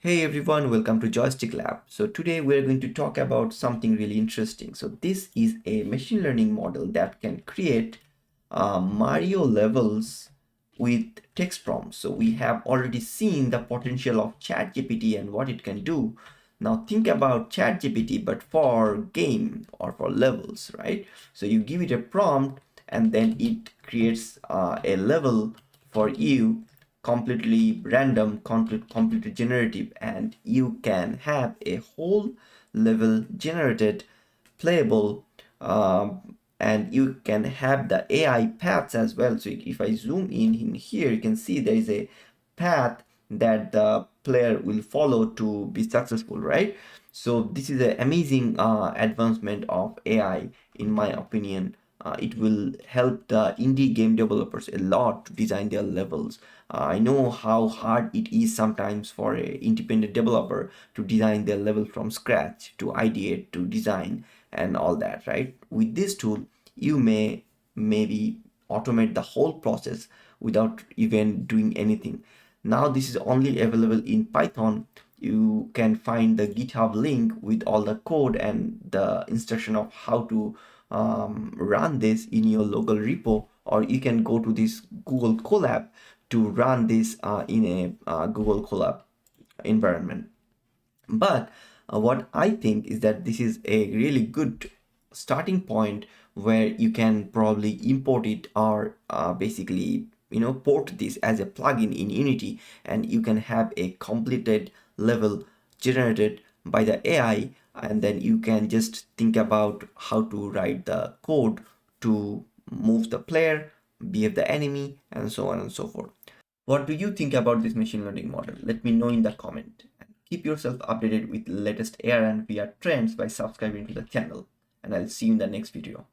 Hey everyone, welcome to Joystick Lab. So today we're going to talk about something really interesting. So this is a machine learning model that can create Mario levels with text prompts. So we have already seen the potential of ChatGPT and what it can do. Now think about ChatGPT but for game or for levels, right? So you give it a prompt and then it creates a level for you, completely random, completely generative, and you can have a whole level generated, playable, and you can have the AI paths as well. So if I zoom in here, you can see there is a path that the player will follow to be successful, right? So this is an amazing advancement of AI, in my opinion. It will help the indie game developers a lot to design their levels. I know how hard it is sometimes for an independent developer to design their level from scratch, to ideate, to design, and all that, right? With this tool, you may maybe automate the whole process without even doing anything. Now this is only available in Python. You can find the GitHub link with all the code and the instruction of how to run this in your local repo, or you can go to this Google Colab to run this in a Google Colab environment. But what I think is that this is a really good starting point where you can probably import it or basically port this as a plugin in Unity, and you can have a completed level generated by the AI, and then you can just think about how to write the code to move the player, behave the enemy, and so on and so forth. What do you think about this machine learning model? Let me know in the comment. And keep yourself updated with latest AR and VR trends by subscribing to the channel. And I'll see you in the next video.